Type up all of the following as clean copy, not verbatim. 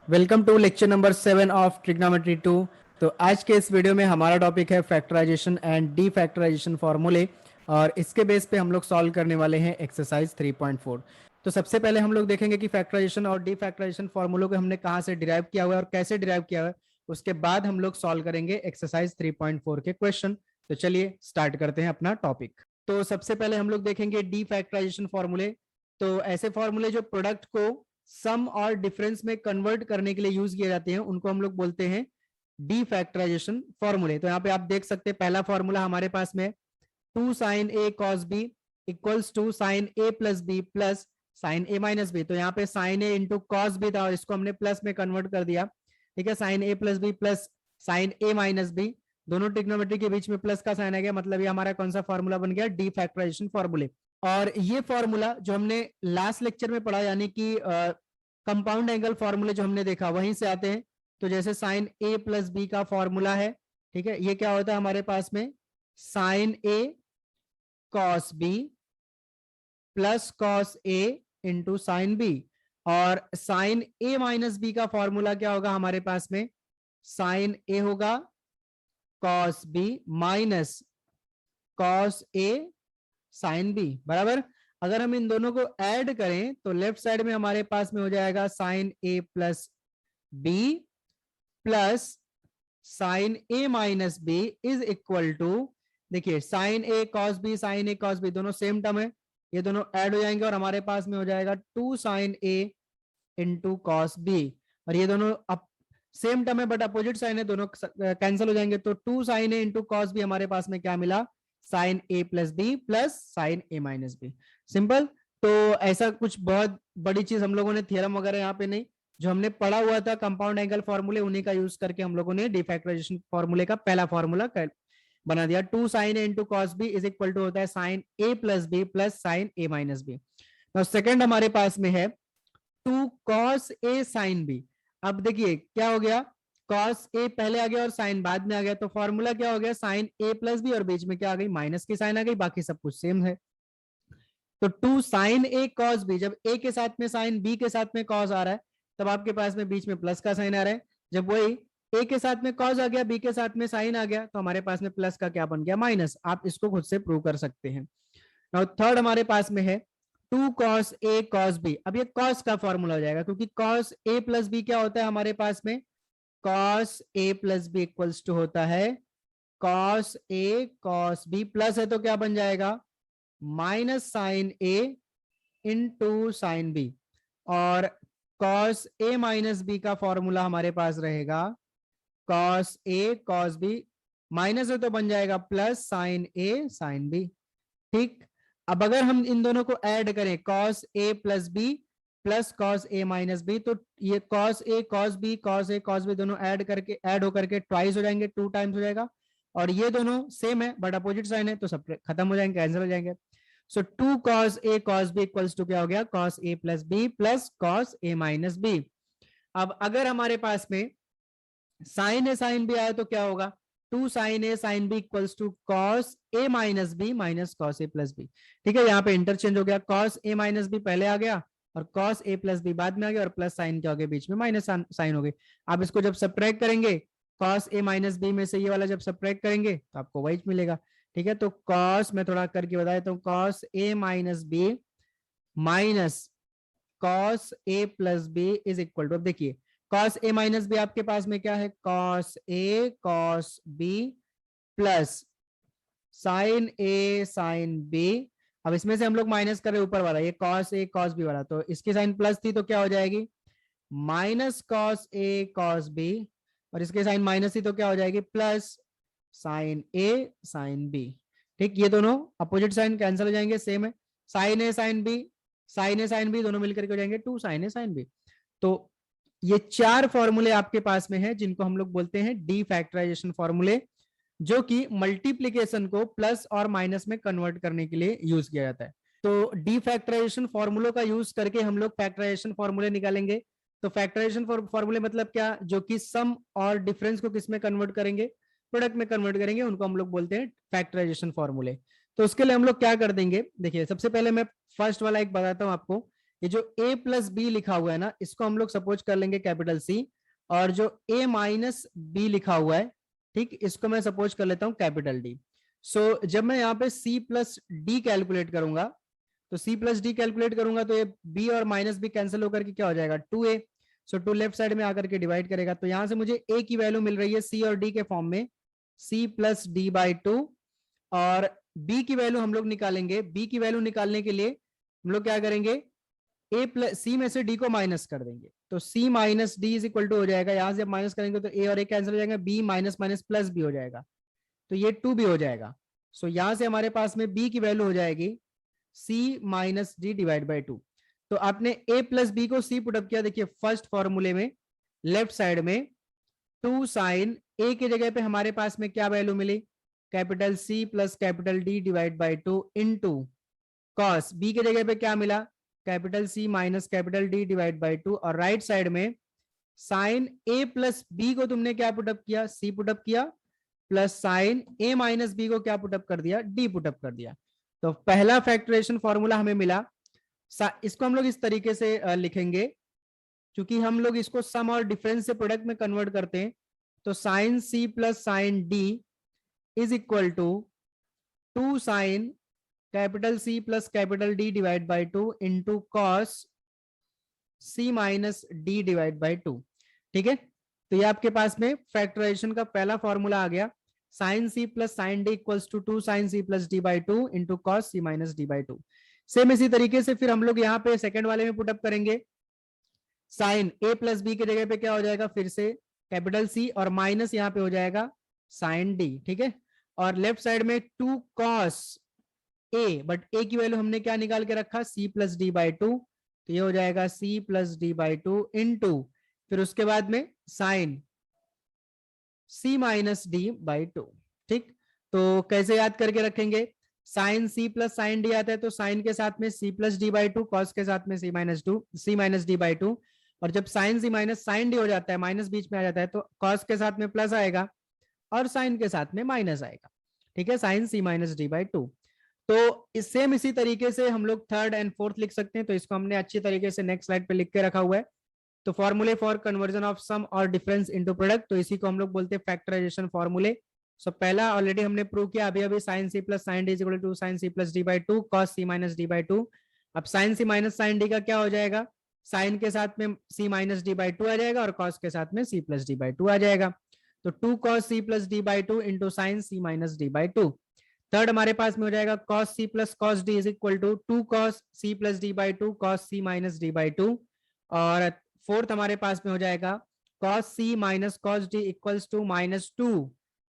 Welcome to lecture number 7 of trigonometry 2। तो आज के इस वीडियो में हमारा टॉपिक है फैक्टराइजेशन एंड डी फैक्टराइजेशन फॉर्मूले, और इसके बेस पे हम लोग सॉल्व करने वाले हैं एक्सरसाइज 3.4। तो सबसे पहले हम लोग देखेंगे कि फैक्टराइजेशन और डी फैक्टराइजेशन फॉर्मूलों को हमने कहाँ से डिराइव किया हुआ है और कैसे डिराइव किया हुआ है। उसके बाद हम लोग सॉल्व करेंगे एक्सरसाइज 3.4 के क्वेश्चन। तो चलिए स्टार्ट करते हैं अपना टॉपिक। तो सबसे पहले हम लोग देखेंगे डी फैक्टराइजेशन फॉर्मूले। तो ऐसे फॉर्मूले जो प्रोडक्ट को सम और डिफरेंस में कन्वर्ट करने के लिए यूज किए जाते हैं उनको हम लोग बोलते हैं डी फैक्टराइजेशन फॉर्मूले। तो यहाँ पे आप देख सकते हैं पहला फॉर्मूला हमारे पास में 2 sine A cos B equals to sine A plus B plus sine A minus B. तो यहाँ पे sine A into cos B था और इसको हमने प्लस में कन्वर्ट कर दिया। ठीक है, sine A plus B plus sine A minus B, दोनों ट्रिग्नोमेट्री के बीच में प्लस का साइन आ गया, मतलब ये हमारा कौन सा फॉर्मूला बन गया, डी फैक्टराइजेशन फॉर्मूले। और ये फॉर्मूला जो हमने लास्ट लेक्चर में पढ़ा, यानी कि कंपाउंड एंगल फॉर्मूले जो हमने देखा वहीं से आते हैं। तो जैसे साइन ए प्लस बी का फॉर्मूला है, ठीक है, ये क्या होता है हमारे पास में, sign A cos B plus cos A into sine B. और साइन ए माइनस बी का फॉर्मूला क्या होगा हमारे पास में, साइन ए होगा कॉस बी माइनस कॉस ए साइन बी बराबर। अगर हम इन दोनों को ऐड करें तो लेफ्ट साइड में हमारे पास में हो जाएगा sine A plus B plus sine A minus B is equal to, देखिए sine A cos B, sine A cos B दोनों सेम टर्म है, ये दोनों ऐड हो जाएंगे और हमारे पास में हो जाएगा 2 sine A into cos B. और ये दोनों अब सेम टर्म है बट अपोजिट साइन है, दोनों कैंसिल हो जाएंगे। तो 2 sine A into cos B हमारे पास में क्या मिला, sign A plus B plus sine A minus B. Simple. तो ऐसा कुछ बहुत बड़ी चीज हम लोगों ने थियरम वगैरह यहाँ पे नहीं, जो हमने पढ़ा हुआ था कंपाउंड एंगल फॉर्मूले उन्हीं का यूज करके हम लोगों ने डिफैक्टराइजेशन फॉर्मूले का पहला फॉर्मूला बना दिया। 2 sine A into cos B is equal to होता है sine A plus B plus sine A minus B. तो सेकंड हमारे पास में है 2 कॉस ए साइन बी। अब देखिए क्या हो गया, कॉस ए पहले आ गया और साइन बाद में आ गया, तो फॉर्मूला क्या हो गया, साइन ए प्लस बी और बीच में क्या आ गई, माइनस की साइन आ गई, बाकी सब कुछ सेम है। तो 2 साइन ए कॉस बी, जब ए के साथ में साइन, बी के साथ में कॉस आ रहा है, तब आपके पास में बीच में प्लस का साइन आ रहा है। जब वही ए के साथ में कॉस आ गया, बी के साथ में साइन आ गया, तो हमारे पास में प्लस का क्या बन गया, माइनस। आप इसको खुद से प्रूव कर सकते हैं। नाउ थर्ड हमारे पास में है 2 कॉस ए कॉस बी। अब ये कॉस का फॉर्मूला हो जाएगा, क्योंकि कॉस ए प्लस बी क्या होता है हमारे पास में, cos A plus B equals to होता है cos A cos B, plus है तो क्या बन जाएगा, minus sine A into sine B. और कॉस ए माइनस बी का फॉर्मूला हमारे पास रहेगा cos A cos B, minus है तो बन जाएगा plus sine A sine B. ठीक। अब अगर हम इन दोनों को ऐड करें, cos A plus B plus cos A minus B, तो ये cos A cos B, cos A cos B दोनों ऐड होकर के ट्वाइस हो जाएंगे, 2 टाइम्स हो जाएगा। और ये दोनों सेम है बट अपोजिट साइन है, तो सब खत्म हो जाएंगे, कैंसिल हो जाएंगे। So 2 cos A cos B equals to क्या हो गया, cos A plus B plus cos A minus B. अब अगर हमारे पास में साइन ए साइन बी आया तो क्या होगा, 2 sine A sine B equals to cos A minus B minus cos A plus B. ठीक है, यहाँ पे इंटरचेंज हो गया, कॉस ए माइनस बी पहले आ गया और कॉस ए प्लस बी बाद में आ गया, और प्लस साइन क्या हो गया, बीच में माइनस साइन हो गई। आप इसको जब सब्ट्रैक्ट करेंगे, कॉस ए माइनस बी में से ये वाला जब सब्ट्रैक्ट करेंगे तो आपको वही मिलेगा। ठीक है, तो कॉस, मैं थोड़ा करके बता देता हूँ, cos A minus B minus cos A plus B is equal to, अब देखिए कॉस ए माइनस बी आपके पास में क्या है, cos A cos B plus sine A sine B. अब इसमें से हम लोग माइनस कर रहे ऊपर वाला, ये कॉस ए कॉस बी वाला, तो इसकी साइन प्लस थी तो क्या हो जाएगी, minus cos A cos B, और इसके साइन माइनस थी तो क्या हो जाएगी, plus sine A sine B. ठीक, ये दोनों अपोजिट साइन कैंसिल हो जाएंगे, सेम है, sine A sine B, sine A sine B दोनों मिलकर के हो जाएंगे 2 साइन ए साइन बी। तो ये 4 फॉर्मूले आपके पास में है जिनको हम लोग बोलते हैं डी फैक्टराइजेशन फॉर्मूले, जो कि मल्टीप्लीकेशन को प्लस और माइनस में कन्वर्ट करने के लिए यूज किया जाता है। तो डी फैक्टराइजेशन फॉर्मूलों का यूज करके हम लोग फैक्टराइजेशन फॉर्मूले निकालेंगे। तो फैक्टराइजेशन फॉर्मूले मतलब क्या, जो कि सम और डिफरेंस को किस में कन्वर्ट करेंगे, प्रोडक्ट में कन्वर्ट करेंगे, उनको हम लोग बोलते हैं फैक्टराइजेशन फॉर्मूले। तो उसके लिए हम लोग क्या कर देंगे, देखिए सबसे पहले मैं फर्स्ट वाला एक बताता हूं आपको ये जो a प्लस बी लिखा हुआ है ना, इसको हम लोग सपोज कर लेंगे कैपिटल सी, और जो a माइनस बी लिखा हुआ है, ठीक, इसको मैं सपोज कर लेता हूं कैपिटल डी। सो जब मैं यहाँ पे c प्लस डी कैलकुलेट करूंगा, तो c प्लस डी कैलकुलेट करूंगा तो ये b और माइनस बी कैंसिल होकर के क्या हो जाएगा 2a। सो 2 लेफ्ट साइड में आकर के डिवाइड करेगा, तो यहां से मुझे a की वैल्यू मिल रही है c और d के फॉर्म में c plus D by two, और b की वैल्यू हम लोग निकालेंगे। b की वैल्यू निकालने के लिए हम लोग क्या करेंगे, a प्लस सी में से d को माइनस कर देंगे, तो c minus D is equal to हो जाएगा, यहां से जब माइनस करेंगे तो a और a कैंसिल हो जाएगा, b minus minus plus b हो जाएगा, तो ये 2 भी हो जाएगा। सो यहां से हमारे पास में b की वैल्यू हो जाएगी c minus D divide by two. तो आपने a प्लस बी को c पुटअप किया, देखिए फर्स्ट फॉर्मूले में लेफ्ट साइड में 2 साइन a की जगह पे हमारे पास में क्या वैल्यू मिली, capital C plus capital D divide by two into cos b की जगह पे क्या मिला, capital C minus capital D divide by two, और राइट साइड में साइन a प्लस बी को तुमने क्या पुटअप किया, c पुटअप किया, plus sine a minus B को क्या पुटअप कर दिया, d पुटअप कर दिया। तो पहला फैक्टराइजेशन फॉर्मूला हमें मिला। इसको हम लोग इस तरीके से लिखेंगे, क्योंकि हम लोग इसको सम और डिफरेंस से प्रोडक्ट में कन्वर्ट करते हैं, तो sine c plus sine d is equal to 2 sine capital C plus capital D divide by two into cos C minus D divide by two. ठीक है, तो ये आपके पास में फैक्टराइजेशन का पहला फॉर्मूला आ गया, sine C plus sine D equals to 2 sine C plus D by two into cos C minus D by two. Same इसी तरीके से फिर हम लोग यहाँ पे सेकंड वाले में पुटअप करेंगे, साइन a प्लस बी की जगह पे क्या हो जाएगा, फिर से कैपिटल C और माइनस यहाँ पे हो जाएगा साइन d। ठीक है, और लेफ्ट साइड में 2 कॉस a, बट a की वैल्यू हमने क्या निकाल के रखा, c plus D by two, तो ये हो जाएगा c plus D by two into फिर उसके बाद में sine c minus D by two. ठीक, तो कैसे याद करके रखेंगे, sine c plus sine D आता है तो साइन के साथ में c plus D by two, cos के साथ में c minus D by two, और जब sine c minus sine D हो जाता है, माइनस बीच में आ जाता है, तो कॉस के साथ में प्लस आएगा और साइन के साथ में माइनस आएगा। ठीक है, sine c minus D by two. तो इस सेम इसी तरीके से हम लोग थर्ड एंड फोर्थ लिख सकते हैं, तो इसको हमने अच्छी तरीके से नेक्स्ट स्लाइड पे लिख के रखा हुआ है। तो फॉर्मूले for conversion of some or difference into product, तो इसी को हम लोग बोलते हैं फैक्टराइजेशन फॉर्मूले। सो पहला ऑलरेडी हमने प्रूव किया, अभी अभी sine C plus sine D is equal to sine C plus D by two cos C minus D by two. अब sine C minus sine D का क्या हो जाएगा, साइन के साथ में C minus D by two आ जाएगा और कॉस के साथ में C plus D by two आ जाएगा, तो 2 cos c plus D by two into sine c minus D by two. Third हमारे पास में हो जाएगा cos c plus cos d is equal to 2 cos c plus D by two cos c minus D by two, और fourth हमारे पास में हो जाएगा cos c minus cos d equals to minus 2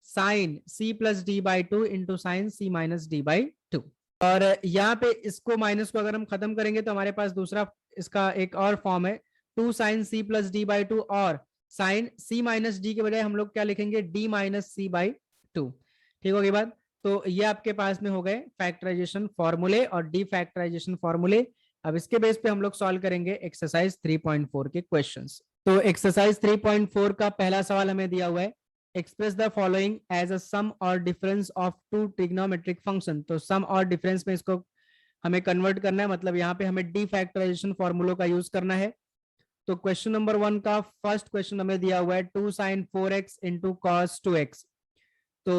sine c plus D by two into sine c minus D by two. और यहाँ पे इसको माइनस को अगर हम खत्म करेंगे तो हमारे पास दूसरा इसका एक और फॉर्म है 2 sine c plus D by two, और साइन c माइनस डी के बजाय हम लोग क्या लिखेंगे, d minus C by two. ठीक होगी बात, तो ये आपके पास में हो गए फैक्टराइजेशन फॉर्मूले और डी फैक्टराइजेशन फॉर्मूले। अब इसके बेस पे हम लोग सॉल्व करेंगे एक्सरसाइज 3.4 के क्वेश्चंस। तो एक्सरसाइज 3.4 का पहला सवाल हमें दिया हुआ है, express the following as a sum or difference of two trigonometric function. तो सम और डिफरेंस में इसको हमें कन्वर्ट करना है, मतलब यहाँ पे हमें डी फैक्टराइजेशन फॉर्मूलों का यूज करना है। तो क्वेश्चन नंबर 1 का फर्स्ट क्वेश्चन हमें दिया हुआ है 2 sign 4x into cos 2x। तो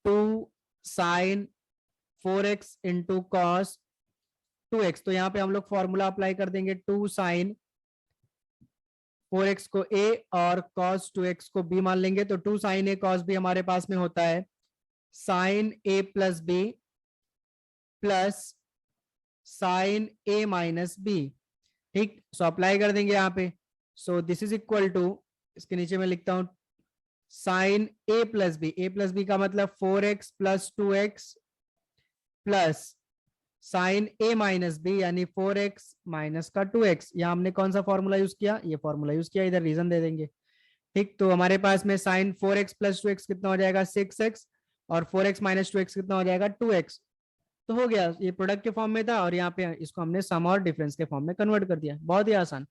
2 sign 4x into cos 2x, तो यहाँ पे हम लोग फॉर्मूला अप्लाई कर देंगे, 2 साइन 4x को a और cos 2x को b मान लेंगे। तो 2 साइन a cos b हमारे पास में होता है sine a plus b plus sine a minus b। ठीक, सो अप्लाई कर देंगे यहाँ पे। So this is equal to, इसके नीचे मैं लिखता हूं साइन a प्लस b का मतलब 4x plus 2x plus sine a minus B यानी 4x माइनस का 2x। यहाँ हमने कौन सा फॉर्मूला यूज किया, ये फॉर्मूला यूज किया, इधर रीजन दे देंगे। ठीक, तो हमारे पास में साइन 4x प्लस 2x कितना हो जाएगा 6x, और 4x माइनस 2x कितना हो जाएगा 2x। तो हो गया, ये प्रोडक्ट के फॉर्म में था और यहाँ पे इसको हमने सम और डिफरेंस के फॉर्म में कन्वर्ट कर दिया, बहुत ही आसान।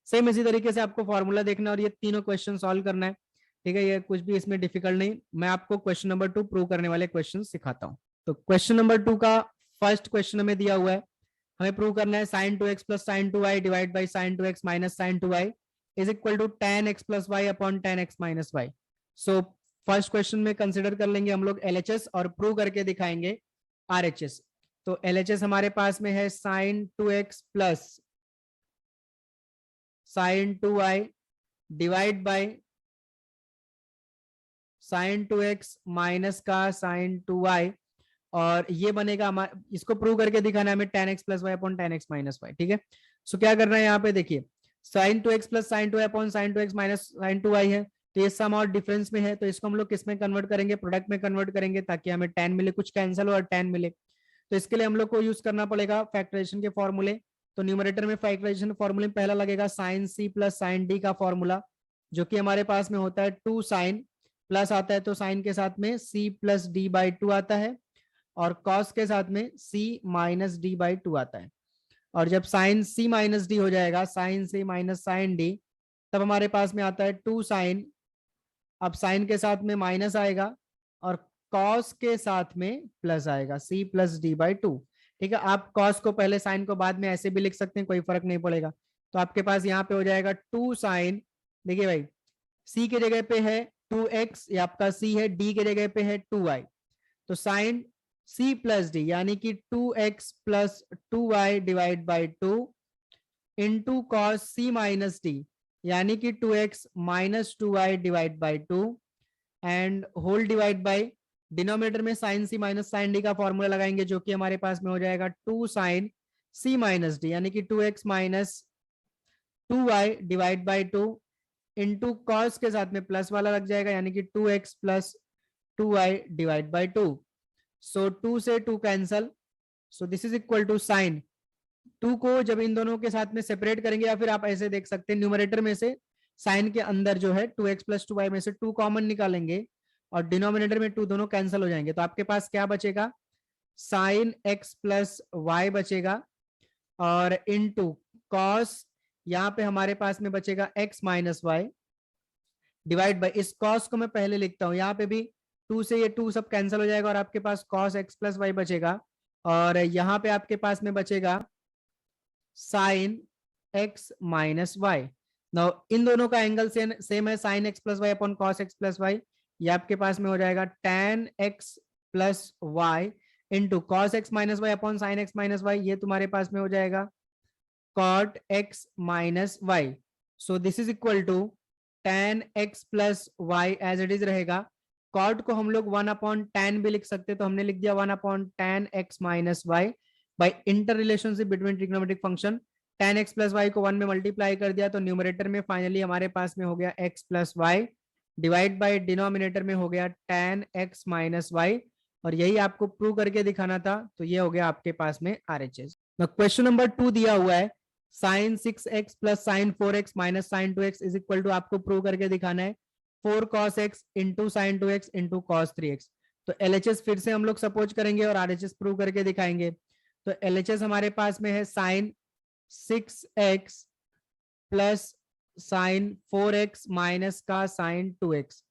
सेम इसी तरीके से आपको फॉर्मूला देखना और ये तीनों क्वेश्चन सॉल्व करना है। ठीक है, ये कुछ भी इसमें डिफिकल्ट नहीं, मैं आपको क्वेश्चन नंबर 2 प्रूव करने वाले क्वेश्चन सिखाता हूँ। तो क्वेश्चन नंबर 2 का फर्स्ट क्वेश्चन हमें दिया हुआ है हमें प्रूव करना है sine 2x plus sine 2y divide by sine 2x minus sine 2y is equal to tan x plus Y upon tan x minus Y. So first question में consider कर लेंगे हम लोग LHS और प्रूव करके दिखाएंगे RHS। तो LHS हमारे पास में है sine 2x plus sine 2y divide by sine 2x minus का साइन 2y, और ये बनेगा हमारा, इसको प्रूव करके दिखाना है हमें tan x plus Y upon tan x minus Y. ठीक है, सो क्या करना है यहाँ पे देखिए, sine 2x plus sine 2y upon sine 2x minus sine 2y है, तो ये सम और डिफरेंस में है, तो इसको हम लोग किस में कन्वर्ट करेंगे, प्रोडक्ट में कन्वर्ट करेंगे ताकि हमें tan मिले, कुछ कैंसिल और tan मिले। तो इसके लिए हम लोग को यूज करना पड़ेगा फैक्टराइजेशन के फॉर्मूले। तो न्यूमरेटर में फैक्टराइजेशन फॉर्मूले में पहला लगेगा sine c plus sine d का फॉर्मूला, जो कि हमारे पास में होता है 2 साइन, प्लस आता है तो साइन के साथ में c प्लस d बाई 2 आता है, और कॉस के साथ में c माइनस डी बाई 2 आता है। और जब साइन c माइनस डी हो जाएगा, sine c minus sine d, तब हमारे पास में आता है 2 साइन, अब साइन के साथ में माइनस आएगा और कॉस के साथ में प्लस आएगा, c प्लस डी बाई 2। ठीक है, आप कॉस को पहले साइन को बाद में ऐसे भी लिख सकते हैं, कोई फर्क नहीं पड़ेगा। तो आपके पास यहाँ पे हो जाएगा 2 साइन, देखिए भाई c की जगह पे है 2x, ये आपका c है, d की जगह पे है 2y, तो साइन c प्लस डी यानी कि 2x plus 2y divide by 2 into cos c minus D यानी कि 2x minus 2y divide by 2 and whole divide by denominator में sine c minus sine D का फॉर्मूला लगाएंगे, जो कि हमारे पास में हो जाएगा 2 साइन c माइनस डी यानी कि 2x minus 2y divide by 2 into cos के साथ में प्लस वाला लग जाएगा यानी कि 2x plus 2y divide by 2। सो 2 से 2 cancel, so this is equal to sine 2 को जब इन दोनों के साथ में सेपरेट करेंगे, या फिर आप ऐसे देख सकते हैं न्यूमरेटर में से साइन के अंदर जो है 2x प्लस 2y में से 2 कॉमन निकालेंगे और डिनोमिनेटर में 2 दोनों कैंसिल हो जाएंगे, तो आपके पास क्या बचेगा, साइन x प्लस वाई बचेगा, और इनटू कॉस, यहाँ पे हमारे पास में बचेगा x minus Y divide by, इस कॉस को मैं पहले लिखता हूं, यहाँ पे भी 2 से ये 2 सब कैंसिल हो जाएगा और आपके पास cos x प्लस वाई बचेगा, और यहाँ पे आपके पास में बचेगा sine x minus Y. Now इन दोनों का एंगल सेम है, sine x plus Y upon cos x plus Y, ये आपके पास में हो जाएगा tan x plus Y into cos x minus Y upon sine x minus Y, ये तुम्हारे पास में हो जाएगा cot x minus Y. So this is equal to tan x plus Y as it is रहेगा, कॉट को हम लोग 1 अपॉन tan भी लिख सकते, तो हमने लिख दिया 1 upon tan x minus Y by inter relationship between trigonometric function, tan x plus Y को 1 में मल्टीप्लाई कर दिया, तो न्यूमरेटर में फाइनली हमारे पास में हो गया x plus Y divide by denominator में हो गया tan x माइनस वाई, और यही आपको प्रूव करके दिखाना था, तो ये हो गया आपके पास में RHS। क्वेश्चन नंबर 2 दिया हुआ है sine 6x plus sine 4x minus sine 2x is equal to, आपको प्रूव करके दिखाना है 4 cos x into sine 2x into cos 3x। तो LHS फिर से हम लोग सपोज करेंगे और RHS प्रूव करके दिखाएंगे। तो LHS हमारे पास में है sine 6x plus sine 4x minus का साइन 2x,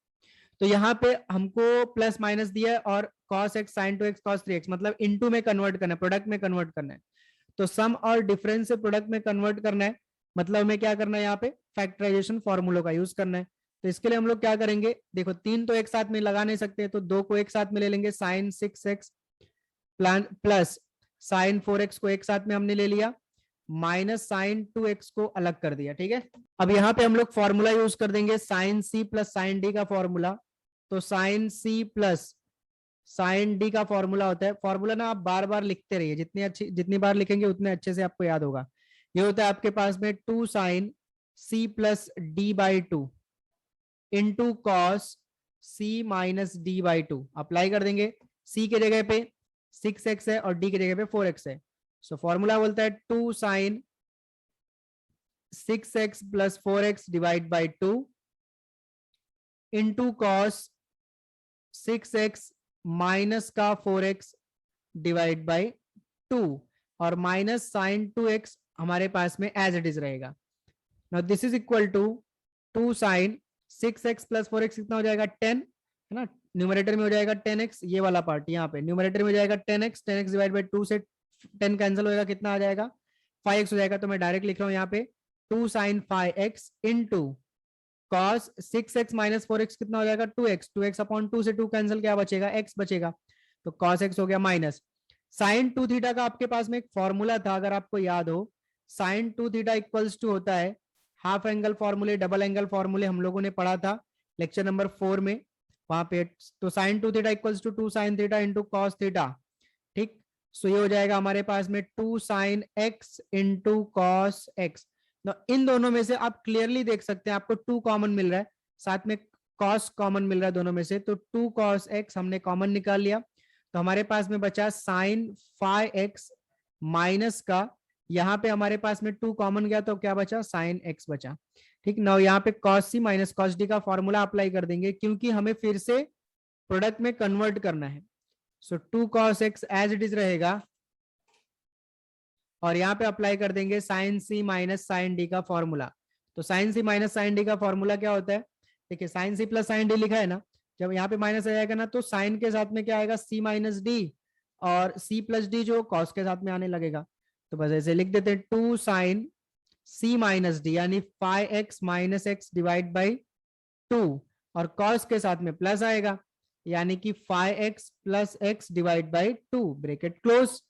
तो यहाँ पे हमको प्लस माइनस दिया है और cos x sign 2x cos 3x, मतलब इनटू में कन्वर्ट करना है, प्रोडक्ट में कन्वर्ट करना है, तो सम और डिफरेंस से प्रोडक्ट में कन्वर्ट करना है, मतलब हमें क्या करना है, यहाँ पे फैक्टराइजेशन फॉर्मूलों का यूज करना है। तो इसके लिए हम लोग क्या करेंगे, देखो 3 तो एक साथ में लगा नहीं सकते, तो 2 को एक साथ में ले लेंगे, sign 6x plus sine 4x को एक साथ में हमने ले लिया, माइनस साइन 2x को अलग कर दिया। ठीक है, अब यहाँ पे हम लोग फॉर्मूला यूज कर देंगे sine c plus sine d का फॉर्मूला। तो sine c plus sine d का फॉर्मूला होता है, फॉर्मूला ना आप बार बार लिखते रहिए, जितनी बार लिखेंगे उतने अच्छे से आपको याद होगा। ये होता है आपके पास में 2 sine c plus d by 2 into cos c minus d by 2, apply कर देंगे, c के जगह पे 6x है और d के जगह पे 4x है, सो फॉर्मूला बोलता है 2 sine 6x plus 4x divide by 2 into cos 6x minus का 4x डिवाइड बाई 2, और माइनस साइन 2x हमारे पास में एज इट इज रहेगा। Now this is equal to 2 sine 6x plus 4x कितना हो जाएगा 10 है ना, न्यूमरेटर में हो जाएगा 10x, ये वाला पार्ट यहाँ पे न्यूमरेटर में हो जाएगा 10x डिवाइड बाई 2 से 10 कैंसिल होगा, कितना आ जाएगा 5x हो जाएगा। तो मैं डायरेक्ट लिख रहा हूँ यहाँ पे 2 sin 5x into cos 6x minus 4x कितना हो जाएगा 2x, 2x अपॉन 2 से 2 कैंसिल, क्या बचेगा x बचेगा, तो cos x हो गया माइनस साइन 2 थीटा का आपके पास में एक फॉर्मूला था अगर आपको याद हो, साइन 2 थीटा इक्वल्स टू होता है हाफ एंगल फॉर्मूले, डबल एंगल फॉर्मूले हम लोगों ने पढ़ा था लेक्चर नंबर 4 में वहां पे। तो sine 2 theta equals to 2 sine theta into cos theta, ठीक। सो ये हो जाएगा हमारे पास में 2 sine x into cos X. इन दोनों में से आप क्लियरली देख सकते हैं आपको 2 कॉमन मिल रहा है, साथ में कॉस कॉमन मिल रहा है दोनों में से, तो 2 कॉस एक्स हमने कॉमन निकाल लिया। तो हमारे पास में बचा साइन 5x माइनस का, यहाँ पे हमारे पास में 2 कॉमन गया तो क्या बचा साइन x बचा, ठीक ना। यहाँ पे cos c minus cos d का फॉर्मूला अप्लाई कर देंगे क्योंकि हमें फिर से प्रोडक्ट में कन्वर्ट करना है। So 2 cos x as it is रहेगा और यहाँ पे अप्लाई कर देंगे sine C minus sine D का फॉर्मूला। तो sine C minus sine D का फॉर्मूला क्या होता है, देखिए sine C plus sine D लिखा है ना, जब यहाँ पे माइनस आ जाएगा ना तो साइन के साथ में क्या आएगा सी माइनस डी, और सी प्लस डी जो कॉस के साथ में आने लगेगा। तो बस ऐसे लिख देते हैं 2 साइन सी माइनस डी यानी 5x minus x divide by 2, और कॉस के साथ में प्लस आएगा यानी कि 5x plus X divide by 2 bracket close.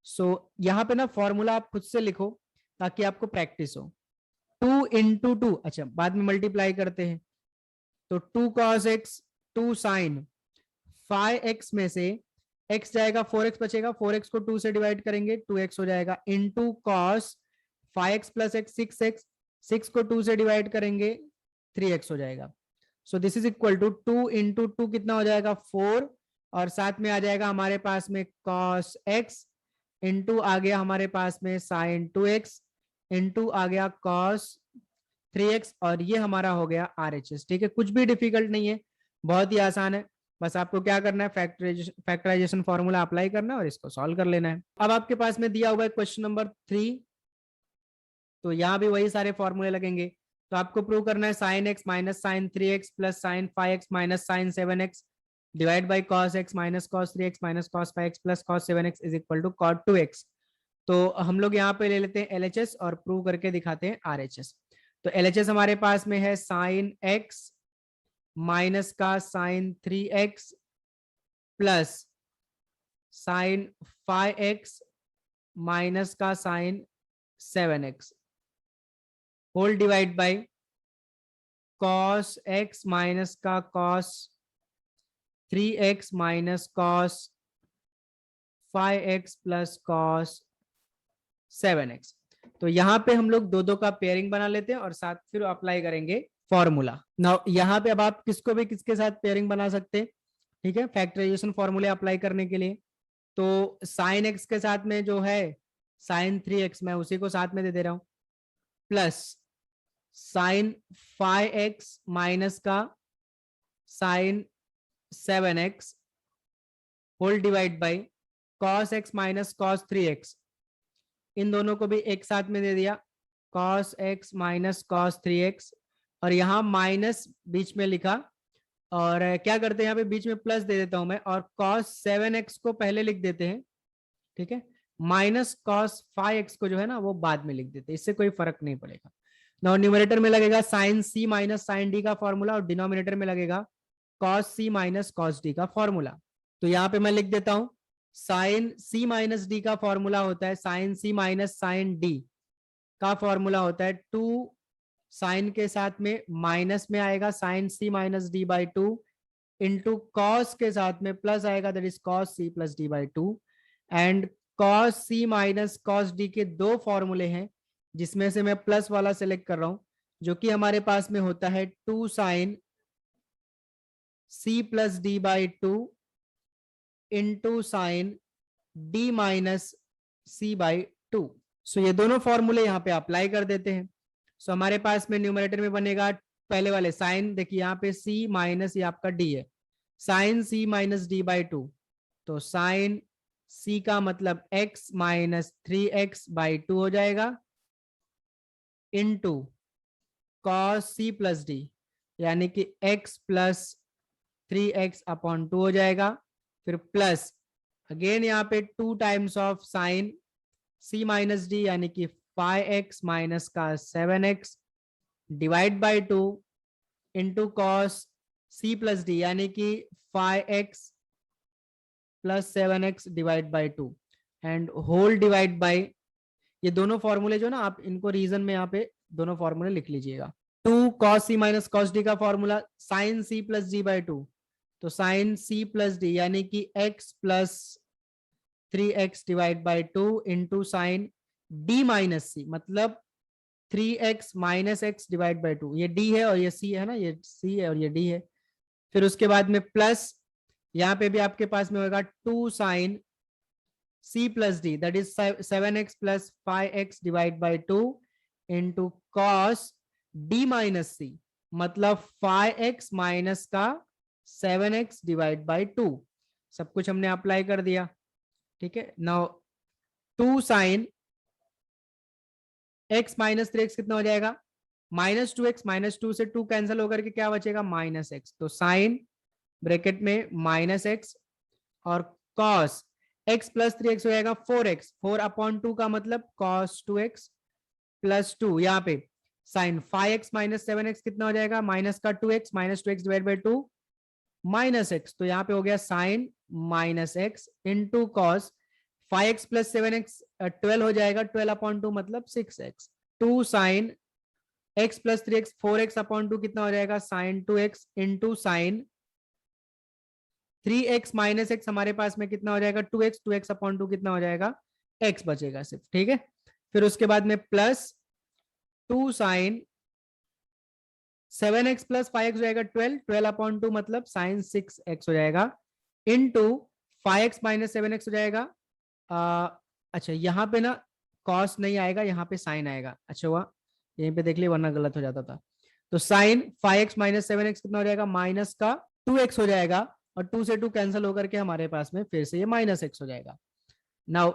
So यहाँ पे ना फॉर्मूला आप खुद से लिखो ताकि आपको प्रैक्टिस हो। 2 इंटू 2, अच्छा बाद में मल्टीप्लाई करते हैं, तो 2 cos x 2 साइन 5x में से x जाएगा 4x बचेगा, 4x को 2 से डिवाइड करेंगे 2x हो जाएगा, into cos 5x plus x 6x, 6 को 2 से डिवाइड करेंगे 3x हो जाएगा। So this is equal to 2 into 2 कितना हो जाएगा 4, और साथ में आ जाएगा हमारे पास में cos x इंटू आ गया हमारे पास में साइन 2x इंटू आ गया cos 3x, और ये हमारा हो गया RHS। ठीक है, कुछ भी डिफिकल्ट नहीं है, बहुत ही आसान है, बस आपको क्या करना है फैक्टराइजेशन फॉर्मूला अप्लाई करना है और इसको सॉल्व कर लेना है। अब आपके पास में दिया हुआ है क्वेश्चन नंबर 3, तो यहाँ भी वही सारे फॉर्मूले लगेंगे। तो आपको प्रूव करना है sine x minus sine 3x plus sine 5x minus sine 7x divide by cos x minus cos 3x minus cos 5x plus cos 7x is equal to cot 2x। तो हम लोग यहाँ पे ले लेते हैं LHS और प्रूव करके दिखाते हैं RHS। तो LHS हमारे पास में है साइन x माइनस का sine 3x plus sine 5x minus का sine 7x whole divide by cos x minus का cos 3x minus cos 5x plus cos 7x। तो यहाँ पे हम लोग दो का पेयरिंग बना लेते हैं और साथ फिर अप्लाई करेंगे फॉर्मूला। नाउ यहाँ पे अब आप किसको भी किसके साथ पेयरिंग बना सकते हैं, ठीक है, फैक्टराइजेशन फॉर्मूले अप्लाई करने के लिए। तो साइन x के साथ में जो है साइन 3x मैं उसी को साथ में दे रहा हूं, प्लस साइन 5x माइनस का sine 7x whole divide by cos x minus cos 3x, इन दोनों को भी एक साथ में दे दिया cos x minus cos 3x, और यहाँ माइनस बीच में लिखा, और क्या करते हैं यहाँ पे बीच में प्लस दे देता हूं मैं, और cos 7x को पहले लिख देते हैं, ठीक है, माइनस cos 5x को जो है ना वो बाद में लिख देते हैं, इससे कोई फर्क नहीं पड़ेगा। नाउ न्यूमरेटर में लगेगा sine c minus sine d का फॉर्मूला और डिनोमिनेटर में लगेगा cos c minus cos d का फॉर्मूला। तो यहाँ पे मैं लिख देता हूं साइन c माइनस d का फॉर्मूला होता है sine c minus sine d का फॉर्मूला होता है 2 साइन के साथ में माइनस में आएगा sine c minus d by 2 into cos के साथ में प्लस आएगा that is cos c plus d by 2, and cos c minus cos d के दो फॉर्मूले हैं जिसमें से मैं प्लस वाला सिलेक्ट कर रहा हूं, जो कि हमारे पास में होता है 2 sine c plus d by 2 into sine d minus c by 2। सो ये दोनों फॉर्मूले यहाँ पे अप्लाई कर देते हैं। सो हमारे पास में न्यूमरेटर में बनेगा पहले वाले साइन, देखिए यहाँ पे c माइनस ये आपका d है, sine c minus d by 2, तो साइन c का मतलब x माइनस 3x बाई 2 हो जाएगा, into cos c plus d यानी कि x प्लस 3x अपॉन 2 हो जाएगा, फिर प्लस अगेन यहाँ पे 2 times of sine C minus D यानी कि 5x माइनस का 7x divide by 2 into cos C plus D यानी कि 5x plus 7x divide by 2 and whole divide by, ये दोनों फॉर्मूले जो ना आप इनको रीजन में यहाँ पे दोनों फॉर्मूले लिख लीजिएगा। 2 cos C minus cos D का formula sine C plus D by 2, तो साइन सी प्लस डी यानी कि x plus 3x divide by 2 into sine D minus C, मतलब 3x minus x divide by 2, ये d है और ये c है ना, ये c है और ये d है। फिर उसके बाद में प्लस यहाँ पे भी आपके पास में होगा 2 sine c plus D that is 7x plus 5x divide by 2 into cos d minus C, मतलब 5x माइनस का 7x डिवाइड बाई 2। सब कुछ हमने अप्लाई कर दिया, ठीक है। Now 2 sine x minus 3x कितना हो जाएगा, माइनस 2x, माइनस 2 से 2 कैंसिल होकर के क्या बचेगा, माइनस एक्स, तो साइन ब्रैकेट में माइनस एक्स और कॉस x प्लस 3x हो जाएगा 4x, 4 अपॉन 2 का मतलब कॉस 2x प्लस 2, यहाँ पे साइन 5x माइनस 7x कितना हो जाएगा, माइनस का 2x, minus 2x divide by 2 minus X, तो यहाँ पे हो गया sine minus X into cos 5x plus 7x 12 हो जाएगा, 12 अपॉन 2 मतलब 6x, 2 sine x plus 3x 4x upon 2 कितना हो जाएगा, sine 2x into sine 3x minus X, हमारे पास में कितना हो जाएगा 2x, 2x अपॉन 2 कितना हो जाएगा, x बचेगा सिर्फ, ठीक है। फिर उसके बाद में plus 2 sign 7x plus 5x हो जाएगा 12, 12 अपॉन 2 मतलब साइन 6x हो जाएगा इंटू 5x माइनस 7x हो जाएगा। अच्छा यहाँ पे ना कॉस नहीं आएगा, यहाँ पे साइन आएगा, अच्छा हुआ यहीं पे देख लिया वरना गलत हो जाता था। तो साइन 5x माइनस 7x कितना हो जाएगा, माइनस का 2x हो जाएगा और 2 से 2 कैंसिल होकर के हमारे पास में फिर से ये माइनस एक्स हो जाएगा। नाउ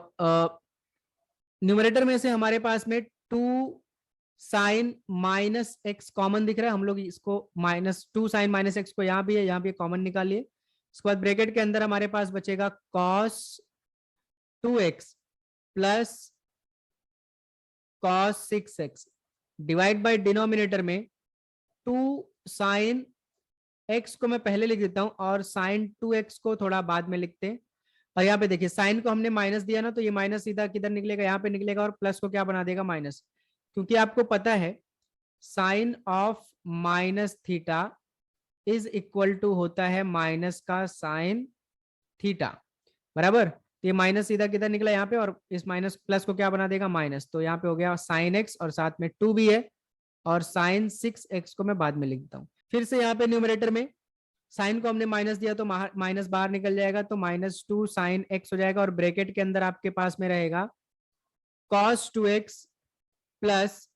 न्यूमरेटर में से हमारे पास में 2 साइन माइनस एक्स कॉमन दिख रहा है, हम लोग इसको माइनस 2 साइन माइनस एक्स को यहाँ भी है, यहाँ भी कॉमन निकालिए। उसके बाद ब्रैकेट के अंदर हमारे पास बचेगा cos 2x plus cos 6x divide by denominator में 2 साइन x को मैं पहले लिख देता हूं और साइन 2x को थोड़ा बाद में लिखते हैं। और यहाँ पे देखिए साइन को हमने माइनस दिया ना, तो ये माइनस सीधा किधर निकलेगा, यहाँ पे निकलेगा और प्लस को क्या बना देगा, माइनस, क्योंकि आपको पता है sine of minus theta is equal to होता है माइनस का साइन थीटा, बराबर। ये माइनस सीधा किधर निकला यहाँ पे और इस माइनस प्लस को क्या बना देगा, माइनस, तो यहाँ पे हो गया साइन एक्स और साथ में 2 भी है और साइन 6x को मैं बाद में लिखता हूँ। फिर से यहाँ पे न्यूमरेटर में साइन को हमने माइनस दिया तो माइनस बाहर निकल जाएगा, तो माइनस 2 साइन एक्स हो जाएगा और ब्रैकेट के अंदर आपके पास में रहेगा cos 2x plus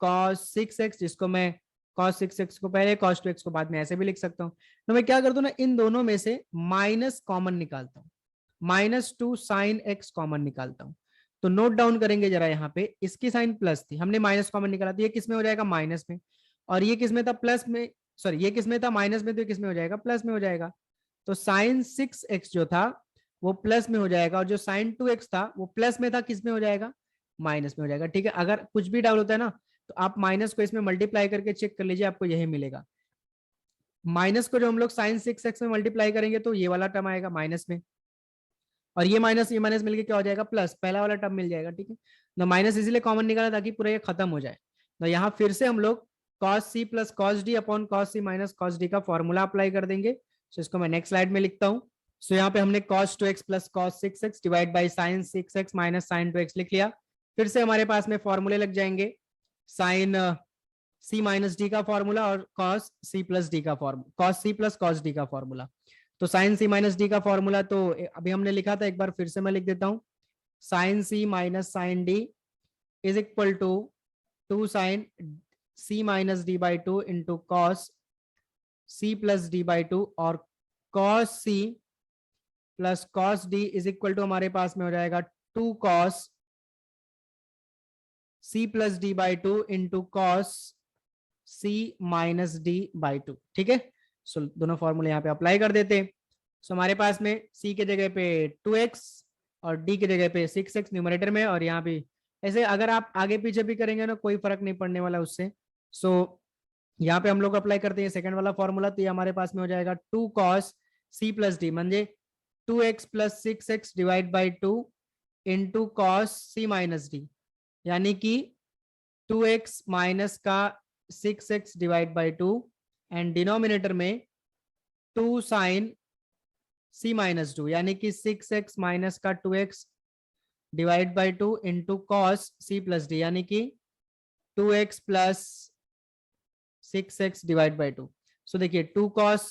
cos 6x, जिसको मैं कॉस 6x को पहले कॉस 2x को बाद में ऐसे भी लिख सकता हूँ। तो मैं क्या करता हूँ ना, इन दोनों में से माइनस कॉमन निकालता हूँ, माइनस 2 साइन एक्स कॉमन निकालता हूँ। तो नोट डाउन करेंगे जरा, यहाँ पे इसकी साइन प्लस थी, हमने माइनस कॉमन निकाला, तो ये किस में हो जाएगा, माइनस में, और ये किस में था, प्लस में, सॉरी ये किस में था, माइनस में, तो ये किस में हो जाएगा, प्लस में हो जाएगा। तो साइन 6x जो था वो प्लस में हो जाएगा और जो साइन 2x था वो प्लस में था, किस में हो जाएगा, माइनस में हो जाएगा, ठीक है। अगर कुछ भी डाउट होता है ना तो आप माइनस को इसमें मल्टीप्लाई करके चेक कर लीजिए, आपको यही मिलेगा। माइनस को जो हम लोग साइन 6x में मल्टीप्लाई करेंगे तो ये वाला टर्म आएगा माइनस में, और ये माइनस मिलके क्या हो जाएगा, प्लस, पहला वाला टर्म मिल जाएगा, ठीक है ना। माइनस इसीलिए कॉमन निकाला ताकि पूरा ये खत्म हो जाए। तो यहाँ फिर से हम लोग cos c plus cos D upon cos C minus cos D का फॉर्मूला अप्लाई कर देंगे। तो इसको मैं नेक्स्ट स्लाइड में लिखता हूँ। सो यहाँ पे हमने cos 2x plus cos 6x divide by sine 6x minus sine 2x लिख लिया। फिर से हमारे पास में फॉर्मूले लग जाएंगे, साइन c माइनस डी का फॉर्मूला और cos c प्लस डी का formula, cos c plus cos D का फॉर्मूला। तो साइन सी माइनस डी का फॉर्मूला तो अभी हमने लिखा था, एक बार फिर से मैं लिख देता हूं, sine C minus sine D is equal to 2 sine C minus D by 2 into cos C plus D by 2, और cos C plus cos D is equal to हमारे पास में हो जाएगा 2 cos C plus D by 2 into cos C minus D by 2, ठीक है। सो दोनों फॉर्मूले यहाँ पे अप्लाई कर देते हैं। सो हमारे पास में c के जगह पे 2x और d की जगह पे 6x न्यूमरेटर में, और यहाँ भी ऐसे अगर आप आगे पीछे भी करेंगे ना कोई फर्क नहीं पड़ने वाला उससे। सो यहाँ पे हम लोग अप्लाई करते हैं सेकंड वाला फॉर्मूला, तो ये हमारे पास में हो जाएगा 2 cos c प्लस डी म्हणजे 2x plus 6x divide by 2 into cos c minus D, यानी कि 2x माइनस का 6x divide by 2 and denominator में 2 साइन c माइनस 2 यानी कि 6x माइनस का 2x divide by 2 into cos c plus D यानी कि 2x plus 6x divide by 2। सो देखिए 2 cos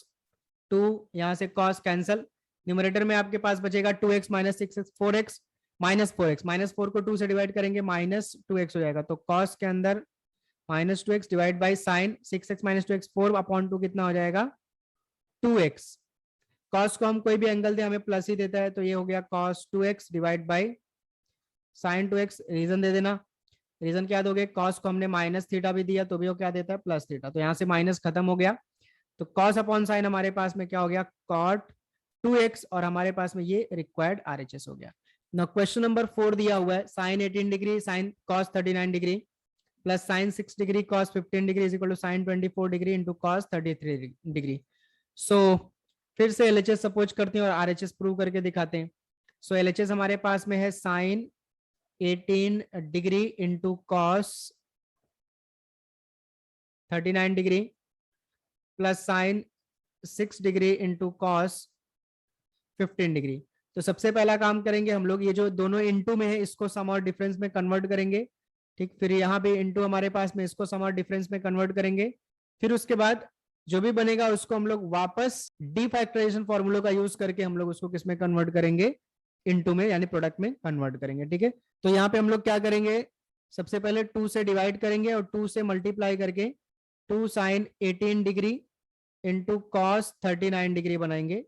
2, यहां से cos कैंसल, न्यूमरेटर में आपके पास बचेगा 2x minus 6x 4x minus 4x, minus 4 को 2 से डिवाइड करेंगे माइनस 2x हो जाएगा, तो cos के अंदर minus 2x divide by sine 6x minus 2x 4 upon 2 कितना हो जाएगा 2x। cos को हम कोई भी एंगल दे हमें प्लस ही देता है, तो ये हो गया cos 2x divide by sine 2x। Reason दे देना, रीजन क्या दोगे, cos को हमने माइनस थीटा भी दिया तो भी वो क्या देता है प्लस थीटा, तो यहाँ से माइनस खत्म हो गया, तो cos अपॉन साइन हमारे पास में क्या हो गया cot 2x, और हमारे पास में ये रिक्वायर्ड RHS हो गया। ना क्वेश्चन नंबर 4 दिया हुआ है sine 18 degree sine cos 39 degree plus sine 6 degree cos 15 degree is equal to sine 24 degree into cos 33 degree. So फिर से LHS सपोज करते हैं और RHS प्रूव करके दिखाते हैं। सो LHS हमारे पास में है sine 18 degree into cos 39 degree plus sine 6 degree into cos 15 degree. तो सबसे पहला काम करेंगे हम लोग, ये जो दोनों इंटू में है इसको सम और डिफरेंस में कन्वर्ट करेंगे, ठीक। फिर यहाँ पे इंटू हमारे पास में इसको सम और डिफरेंस में कन्वर्ट करेंगे, फिर उसके बाद जो भी बनेगा उसको हम लोग वापस डी फैक्टराइजेशन फॉर्मूले का यूज करके हम लोग उसको किस में कन्वर्ट करेंगे, इनटू में यानी प्रोडक्ट में कन्वर्ट करेंगे, ठीक है। तो यहाँ पे हम लोग क्या करेंगे, सबसे पहले 2 से डिवाइड करेंगे और 2 से मल्टीप्लाई करके 2 sine 18 degree into cos 39 degree बनाएंगे,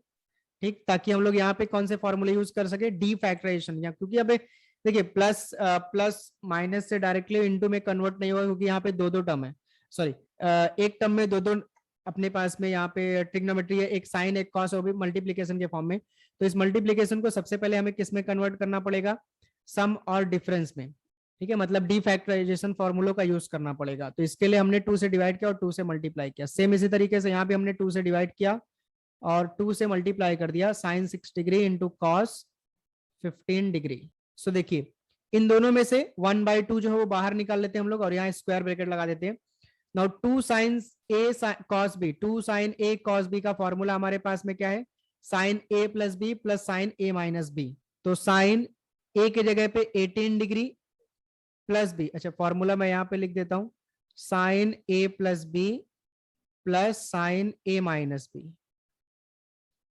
ठीक, ताकि हम लोग यहाँ पे कौन से फॉर्मूले यूज कर सके डी फैक्टराइजेशन, या क्योंकि अब देखिए प्लस प्लस माइनस से डायरेक्टली इनटू में कन्वर्ट नहीं होगा क्योंकि यहाँ पे दो टर्म है, सॉरी एक टर्म में दो अपने पास में यहाँ पे ट्रिग्नोमेट्री है, एक साइन एक कॉस, वो भी मल्टीप्लीकेशन के फॉर्म में। तो इस मल्टीप्लीकेशन को सबसे पहले हमें किस में कन्वर्ट करना पड़ेगा, सम और डिफरेंस में, ठीक है, मतलब डी फैक्टराइजेशन फॉर्मूलों का यूज करना पड़ेगा। तो इसके लिए हमने 2 से डिवाइड किया और 2 से मल्टीप्लाई किया, सेम इसी तरीके से यहाँ पे हमने 2 से डिवाइड किया और 2 से मल्टीप्लाई कर दिया sine 6 degree into cos 15 degree. So देखिए इन दोनों में से 1/2 जो है वो बाहर निकाल लेते हैं हम लोग और यहाँ स्क्वायर ब्रैकेट लगा देते हैं। Now 2 sine a cos b, 2 sine a cos b का फॉर्मूला हमारे पास में क्या है, sine a plus B plus sine a minus B. तो साइन a के जगह पे 18 डिग्री प्लस बी, अच्छा फॉर्मूला मैं यहाँ पे लिख देता हूं, sine a plus B plus sine a minus B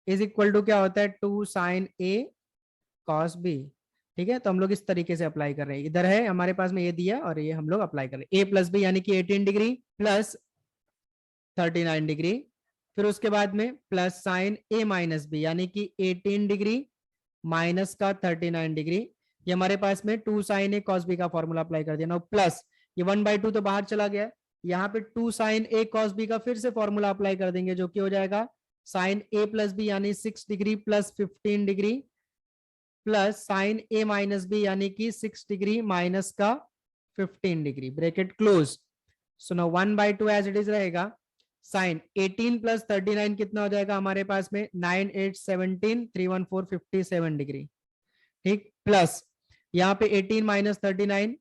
is equal to क्या होता है 2 साइन a cos b, ठीक है। तो हम लोग इस तरीके से अप्लाई कर रहे हैं, इधर है हमारे पास में ये दिया और ये हम लोग अप्लाई कर रहे हैं, a प्लस बी यानी कि 18 डिग्री प्लस 39 डिग्री, फिर उसके बाद में plus sine a minus B यानी कि 18 डिग्री माइनस का 39 डिग्री, ये हमारे पास में 2 साइन a cos b का फॉर्मूला अप्लाई कर दिया ना, प्लस ये 1/2 तो बाहर चला गया, यहाँ पे 2 साइन a cos b का फिर से फॉर्मूला अप्लाई कर देंगे जो कि हो जाएगा साइन a प्लस बी यानी 6 degree plus 15 degree plus sine a minus B यानी कि 6 डिग्री माइनस का 15 degree, bracket close. So now 1/2 as it is रहेगा, साइन 18 प्लस 39 कितना हो जाएगा हमारे पास में 9 8 17 314 57 डिग्री, ठीक, प्लस यहाँ पे 18 माइनस 39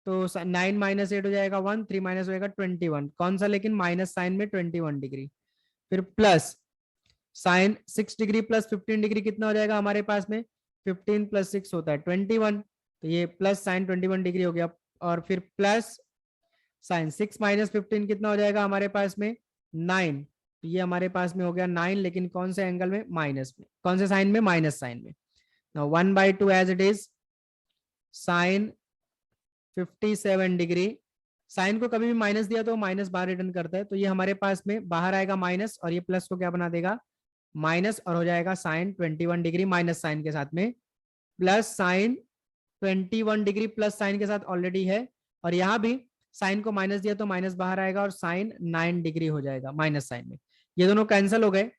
तो 9 माइनस 8 हो जाएगा 1, 3 माइनस हो जाएगा 21, कौन सा लेकिन माइनस साइन में 21 डिग्री, फिर plus sine 6 degree plus 15 degree कितना हो जाएगा हमारे पास में 15 प्लस 6 होता है 21, तो ये प्लस साइन 21 डिग्री हो गया, और फिर प्लस साइन 6 माइनस 15 कितना हो जाएगा हमारे पास में 9, तो ये हमारे पास में हो गया 9, लेकिन कौन से एंगल में, माइनस में, कौन से साइन में, माइनस साइन में। Now 1/2 as it is sine 57 degree, sine को कभी भी माइनस दिया तो माइनस बाहर रिटर्न करता है, तो ये हमारे पास में बाहर आएगा माइनस और ये प्लस को क्या बना देगा माइनस, और हो जाएगा साइन 21 डिग्री माइनस साइन के साथ में plus sign 21 degree plus sign के साथ ऑलरेडी है, और यहां भी साइन को माइनस दिया तो माइनस बाहर आएगा और साइन 9 डिग्री हो जाएगा माइनस साइन में, ये दोनों कैंसिल हो गए।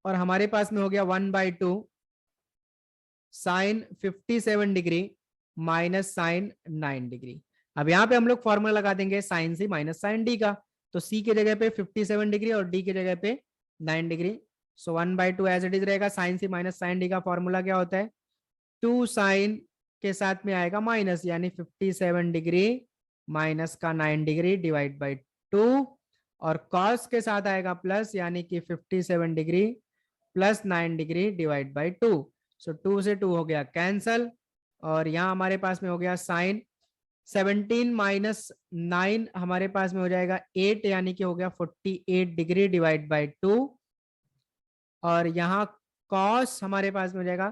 और हमारे पास में हो गया 1/2 sine 57 degree minus sine 9 degree. अब यहाँ पे हम लोग फॉर्मूला लगा देंगे sine C minus sine D का। तो सी की जगह पे 57 डिग्री और डी की जगह पे 9 degree. So 1/2 as it is रहेगा। Sine C minus sine D का फॉर्मूला क्या होता है, 2 साइन के साथ में आएगा माइनस, यानी 57 डिग्री माइनस का 9 डिग्री डिवाइड बाई 2, और कॉस के साथ आएगा प्लस, यानी कि 57 degree plus 9 degree divide by 2। सो 2 से 2 हो गया कैंसल, और यहाँ हमारे पास में हो गया साइन 17 माइनस 9 हमारे पास में हो जाएगा 8, यानी कि हो गया 48 डिग्री डिवाइड बाई 2, और यहाँ कॉस हमारे पास में हो जाएगा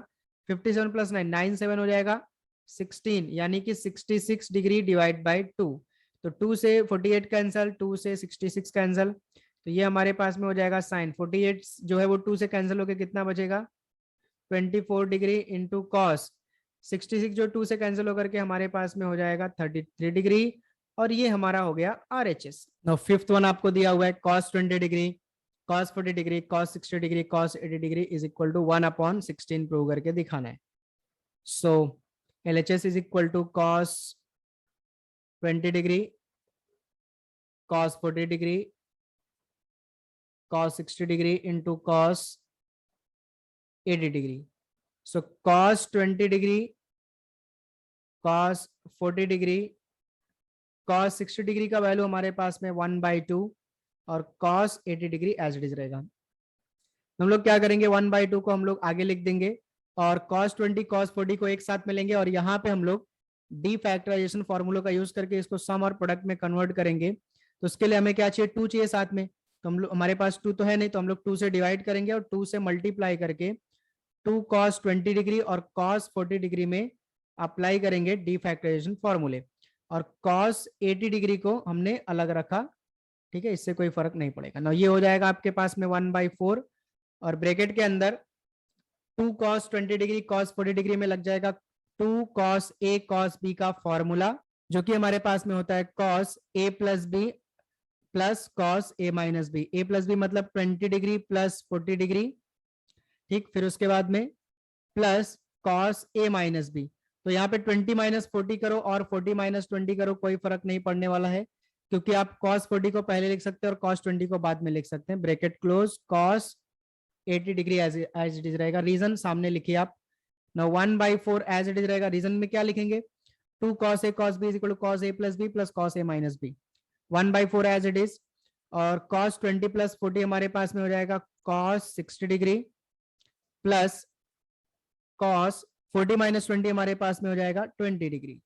57 प्लस 9 97 हो जाएगा 16, यानी कि 66 डिग्री डिवाइड बाई 2। तो 2 से 48 कैंसल, 2 से 66 कैंसल, तो ये हमारे पास में हो जाएगा साइन 48 जो है वो 2 से कैंसिल होकर कितना बचेगा 24 डिग्री इंटू कॉस 66 जो 2 से कैंसिल होकर के हमारे पास में हो जाएगा 33 डिग्री, और ये हमारा हो गया RHS। नाउ फिफ्थ वन आपको दिया हुआ है cos 20 degree, cos 40 degree, cos 60 degree, cos 80 degree is equal to 1/16 prove करके दिखाना है। So LHS is equal to cos 20 degree, cos 40 degree, cos 60 degree into cos 80 degree. So cos 20 degree, cos 40 degree, cos 60 degree का value हमारे पास में 1/2 और cos 80 degree as it is रहेगा। हम लोग क्या करेंगे 1/2 को हम लोग आगे लिख देंगे और cos 20 cos 40 को एक साथ में लेंगे, और यहाँ पे हम लोग डी फैक्टराइजेशन फॉर्मूलों का यूज करके इसको सम और प्रोडक्ट में कन्वर्ट करेंगे। तो उसके लिए हमें क्या चाहिए 2 चाहिए साथ में, तो हम लोग हमारे पास 2 तो है नहीं, तो हम लोग 2 से डिवाइड करेंगे और 2 से मल्टीप्लाई करके 2 cos 20 डिग्री और cos 40 डिग्री में अप्लाई करेंगे डी फैक्टराइजेशन फॉर्मूले, और cos 80 डिग्री को हमने अलग रखा, ठीक है, इससे कोई फर्क नहीं पड़ेगा ना। ये हो जाएगा आपके पास में 1/4 और ब्रैकेट के अंदर 2 cos 20 डिग्री cos 40 डिग्री में लग जाएगा 2 cos A cos B का फॉर्मूला, जो कि हमारे पास में होता है cos A plus B plus cos A minus B. A plus B मतलब 20 डिग्री प्लस 40 डिग्री, ठीक, फिर उसके बाद में plus cos A minus B. तो यहाँ पे 20 माइनस 40 करो और 40 माइनस 20 करो, कोई फर्क नहीं पड़ने वाला है, क्योंकि आप cos 40 को पहले लिख सकते हैं और cos 20 को बाद में लिख सकते हैं। Bracket close, cos 80 degree as it is रहेगा। रीजन सामने लिखिए आप। नाउ 1/4 एज इट इज रहेगा। रीजन में क्या लिखेंगे 2 cos A cos B is equal to cos A plus B plus cos A minus B, 1/4 as it is, और cos 20 plus 40 हमारे पास में हो जाएगा cos 60 degree plus cos 40 minus 20 हमारे पास में हो जाएगा 20 डिग्री,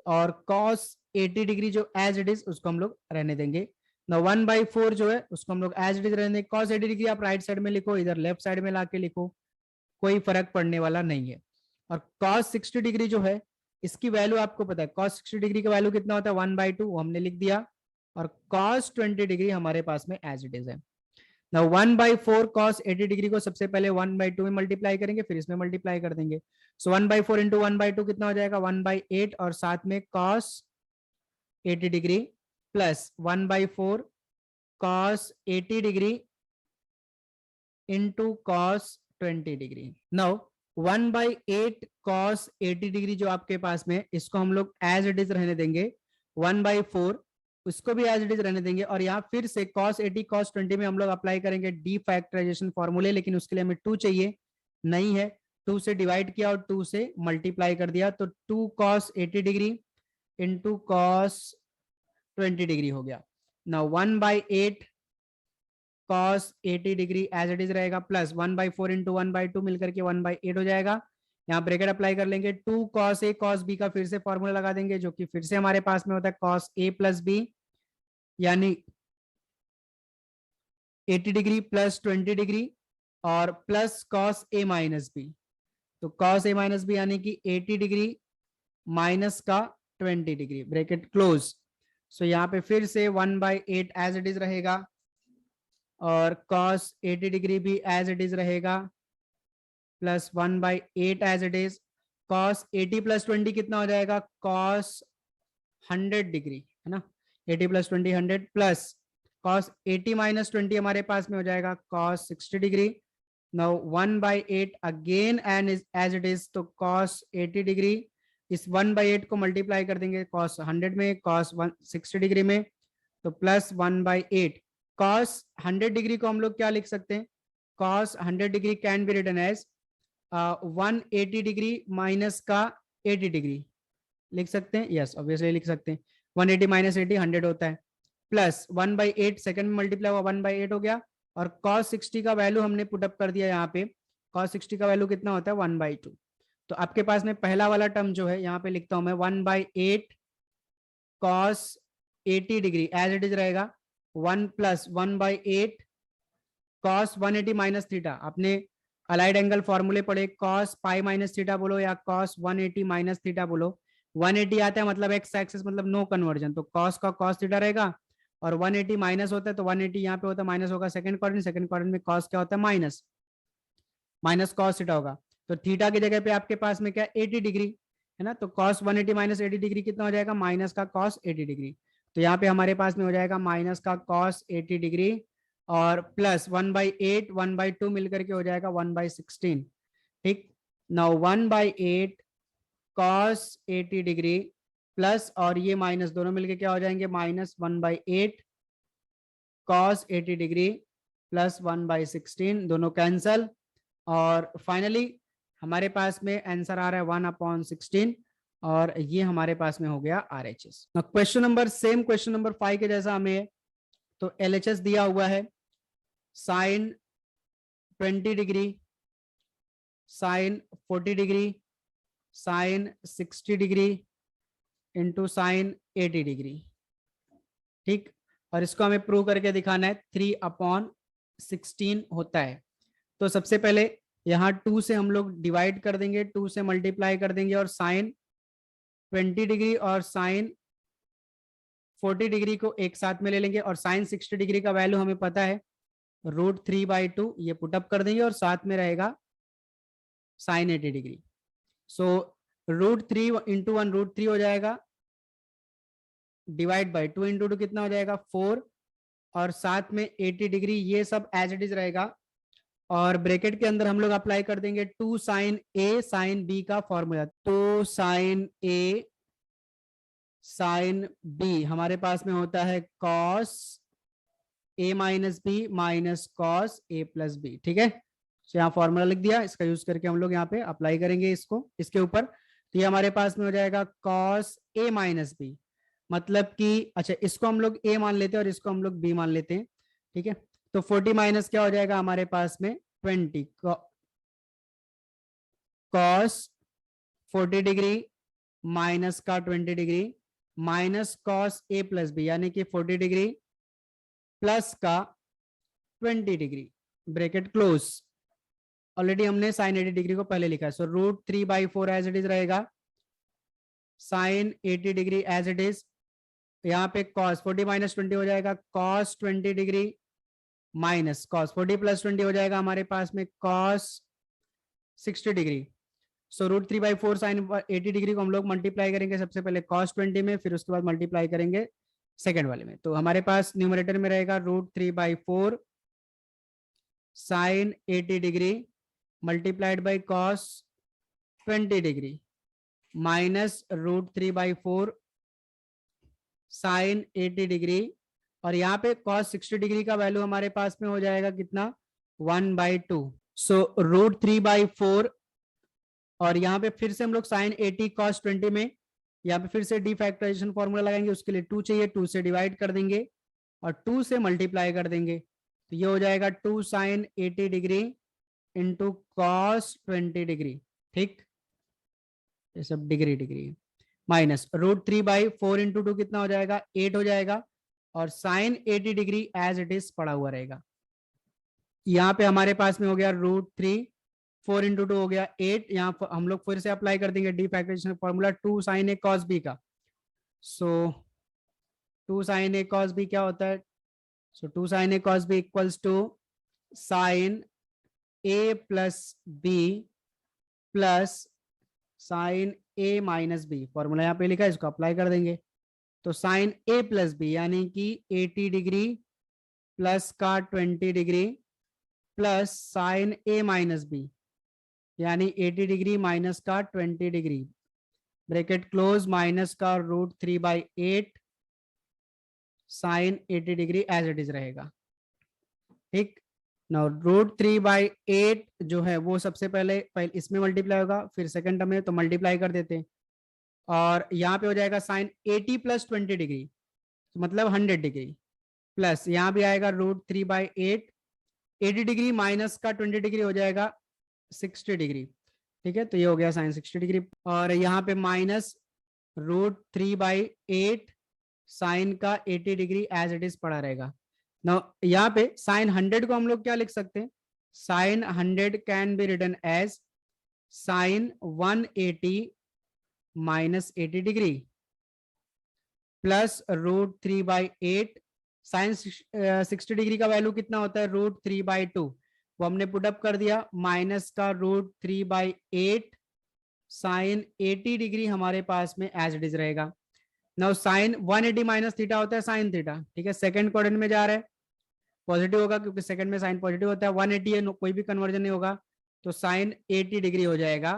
और cos 80 डिग्री जो एज इट इज उसको हम लोग रहने देंगे। ना 1/4 जो है उसको हम लोग एज इट इज रहने देंगे। cos 80 डिग्री आप राइट साइड में लिखो, इधर लेफ्ट साइड में लाके लिखो, कोई फर्क पड़ने वाला नहीं है। और cos 60 डिग्री जो है इसकी वैल्यू आपको पता है, cos 60 डिग्री का वैल्यू कितना होता है 1/2, वो हमने लिख दिया, और cos 20 डिग्री हमारे पास में एज इट इज है। Now 1/4 cos 80 डिग्री को सबसे पहले 1/2 में मल्टीप्लाई करेंगे, फिर इसमें मल्टीप्लाई कर देंगे। सो 1/4 इंटू 1/2 कितना हो जाएगा 1/8, और साथ में cos 80 degree plus 1/4 cos 80 degree into cos 20 degree. Now 1/8 cos 80 degree जो आपके पास में, इसको हम लोग एज इट इज रहने देंगे, 1/4 उसको भी एज इट इज रहने देंगे, और यहाँ फिर से cos 80 cos 20 में हम लोग अप्लाई करेंगे डी फैक्टराइजेशन फॉर्मूले, लेकिन उसके लिए हमें 2 चाहिए, नहीं है, 2 से डिवाइड किया और 2 से मल्टीप्लाई कर दिया, तो 2 cos 80 degree into cos 20 degree हो गया। ना 1/8 cos 80 degree as it is रहेगा, प्लस 1/4 इंटू 1/2 मिलकर के 1/8 हो जाएगा। यहाँ ब्रैकेट अप्लाई कर लेंगे, 2 cos A cos B का फिर से फॉर्मूला लगा देंगे, जो कि फिर से हमारे पास में होता है cos A प्लस B, यानी 80 डिग्री प्लस 20 डिग्री और plus cos A minus B. तो cos A माइनस बी यानी कि 80 डिग्री माइनस का 20 डिग्री, ब्रैकेट क्लोज। सो यहाँ पे फिर से 1/8 एज इट इज रहेगा, और cos 80 डिग्री भी एज इट इज रहेगा, plus 1/8 as it is, cos 80 plus 20 कितना हो जाएगा cos 100 डिग्री, है ना, 80 प्लस 20 100, प्लस cos 80 माइनस 20 हमारे पास में हो जाएगा cos 60 degree, now 1/8 again and as it is, तो कॉस 80 डिग्री, इस 1/8 को मल्टीप्लाई कर देंगे कॉस 100 में, कॉस 60 डिग्री में, तो प्लस 1/8 कॉस 100 डिग्री को हम लोग क्या लिख सकते हैं, cos 100 degree can be written as 180 degree minus का 80 डिग्री लिख सकते हैं, यस ऑब्वियसली लिख सकते हैं। 180 माइनस 80 100 होता है, प्लस 1/8 सेकंड में मल्टीप्लाई हुआ 1/8 हो गया, और cos 60 का वैल्यू हमने पुटअप कर दिया यहाँ पे, cos 60 का वैल्यू कितना होता है 1/2। तो आपके पास में पहला वाला टर्म जो है यहाँ पे लिखता हूं मैं 1/8 cos 80 degree as it is रहेगा, 1 प्लस 1/8 cos 180 माइनस थीटा, आपने अलाइड एंगल फॉर्मूले पढ़े, cos पाई माइनस थीटा बोलो या cos 180 माइनस थीटा बोलो, 180 आता है मतलब एक्स एक्सिस मतलब नो कन्वर्जन, तो cos का cos थीटा रहेगा, और 180 माइनस होता है तो 180 यहाँ पे होता है माइनस होगा, सेकंड क्वाड्रेंट में cos क्या होता है माइनस, माइनस cos थीटा होगा, तो थीटा की जगह पे आपके पास में क्या 80 डिग्री है ना, तो cos 180 माइनस 80 डिग्री कितना हो जाएगा, माइनस का cos 80 डिग्री, तो यहाँ पे हमारे पास में हो जाएगा माइनस का cos 80 डिग्री और प्लस 1/8 1/2 मिलकर के हो जाएगा 1/16, ठीक। नाउ 1/8 cos 80 डिग्री प्लस और ये माइनस दोनों मिलके क्या हो जाएंगे, माइनस 1/8 cos 80 डिग्री प्लस 1/16, दोनों कैंसल, और फाइनली हमारे पास में आंसर आ रहा है 1/16, और ये हमारे पास में हो गया RHS। Question number same question number 5 के जैसा हमें, तो LHS दिया हुआ है sine 20 degree, sine 40 degree, sine 60 degree into sine 80 degree, ठीक, और इसको हमें प्रूव करके दिखाना है 3/16 होता है। तो सबसे पहले यहाँ 2 से हम लोग डिवाइड कर देंगे, 2 से मल्टीप्लाई कर देंगे, और साइन 20 डिग्री और साइन 40 डिग्री को एक साथ में ले लेंगे, और साइन 60 डिग्री का वैल्यू हमें पता है √3/2, ये पुटअप कर देंगे, और साथ में रहेगा साइन 80 डिग्री, सो √3 इंटू 1 √3 हो जाएगा, डिवाइड बाई 2 इंटू 2 कितना हो जाएगा 4, और साथ में 80 डिग्री, ये सब एज इट इज रहेगा, और ब्रैकेट के अंदर हम लोग अप्लाई कर देंगे 2 साइन ए साइन बी का फॉर्मूला, तो साइन ए साइन बी हमारे पास में होता है cos A minus B minus cos A plus B, ठीक है। तो यहाँ फॉर्मूला लिख दिया, इसका यूज करके हम लोग यहाँ पे अप्लाई करेंगे इसको इसके ऊपर, तो ये हमारे पास में हो जाएगा कॉस ए माइनस बी, मतलब कि अच्छा इसको हम लोग ए मान लेते हैं और इसको हम लोग बी मान लेते हैं, ठीक है। तो 40 माइनस क्या हो जाएगा हमारे पास में 20, कॉस 40 डिग्री माइनस का 20 degree minus cos A plus B, यानी कि 40 डिग्री प्लस का 20 डिग्री, ब्रैकेट क्लोज, ऑलरेडी हमने साइन 80 डिग्री को पहले लिखा है, सो √3/4 एज इट इज रहेगा, sine 80 degree as it is, यहाँ पे cos 40 माइनस 20 हो जाएगा cos 20 degree minus cos 40 plus 20 हो जाएगा हमारे पास में cos 60 डिग्री, सो √3/4 साइन 80 डिग्री को हम लोग मल्टीप्लाई करेंगे सबसे पहले cos 20 में, फिर उसके बाद मल्टीप्लाई करेंगे सेकेंड वाले में, तो हमारे पास न्यूमरेटर में रहेगा √3/4 sine 80 degree multiplied by cos 20 degree minus √3/4 sine 80 degree, और यहाँ पे cos 60 डिग्री का वैल्यू हमारे पास में हो जाएगा कितना 1/2, सो √3/4, और यहाँ पे फिर से हम लोग साइन 80 cos 20 में यहाँ पे फिर से डी फैक्टराइजेशन फॉर्मूला लगाएंगे, उसके लिए 2 चाहिए, 2 से डिवाइड कर देंगे और 2 से मल्टीप्लाई कर देंगे, तो ये हो जाएगा 2 sine 80 degree into cos 20 degree, ठीक, ये सब डिग्री डिग्री, माइनस √3/4 इंटू 2 कितना हो जाएगा 8 हो जाएगा, और sine 80 degree as it is पड़ा हुआ रहेगा, यहाँ पे हमारे पास में हो गया √3, 4 इंटू 2 हो गया 8, यहाँ हम लोग फिर से अप्लाई कर देंगे the factorization formula 2 sine A cos b का, so 2 sine A cos b क्या होता है, so 2 sine A cos b equals to sine a plus B plus sine a minus B, formula यहाँ पे लिखा है, इसको अप्लाई कर देंगे, तो साइन a प्लस बी यानी कि 80 डिग्री प्लस का 20 degree plus sine A minus B, यानी 80 डिग्री माइनस का 20 डिग्री, ब्रैकेट क्लोज, माइनस का √3/8 sine 80 degree as it is रहेगा। ठीक, नाउ √3/8 जो है वो सबसे पहले इसमें मल्टीप्लाई होगा, फिर सेकंड टर्म में तो मल्टीप्लाई कर देते हैं, और यहाँ पे हो जाएगा साइन 80 + 20 डिग्री, तो मतलब 100 डिग्री, प्लस यहाँ भी आएगा √3/8, 80 डिग्री माइनस का 20 डिग्री हो जाएगा 60 डिग्री। ठीक है, तो ये हो गया साइन 60 डिग्री, और यहाँ पे माइनस √3/8 साइन का 80 डिग्री एज इट इज पड़ा रहेगा। नाउ यहाँ पे साइन 100 को हम लोग क्या लिख सकते हैं, sine 100 can be written as sine 180 minus 80 degree plus √3/8, sine 60 degree का वैल्यू कितना होता है, √3/2, वो हमने पुटअप कर दिया, माइनस का √3/8 साइन 80 डिग्री हमारे पास में एज इट इज रहेगा। नाउ साइन 180 माइनस थीटा होता है साइन थीटा, ठीक है, सेकंड क्वाड्रेंट में जा रहा है, पॉजिटिव होगा क्योंकि सेकंड में साइन पॉजिटिव होता है, 180 है, कोई भी कन्वर्जन नहीं होगा, तो साइन 80 डिग्री हो जाएगा,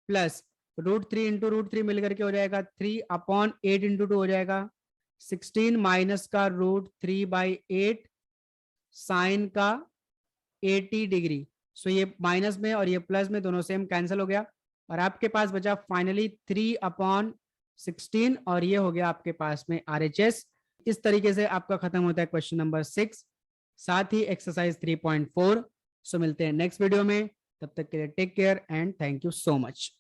प्लस √3 इंटू √3 मिलकर के हो जाएगा 3/8 इंटू 2 हो जाएगा 16 माइनस का √3/8 साइन का 80 डिग्री। सो ये माइनस में और ये प्लस में दोनों सेम कैंसिल हो गया, और आपके पास बचा फाइनली 3/16, और ये हो गया आपके पास में RHS। इस तरीके से आपका खत्म होता है क्वेश्चन नंबर 6, साथ ही एक्सरसाइज 3.4। सो मिलते हैं नेक्स्ट वीडियो में, तब तक के लिए take care and thank you so much.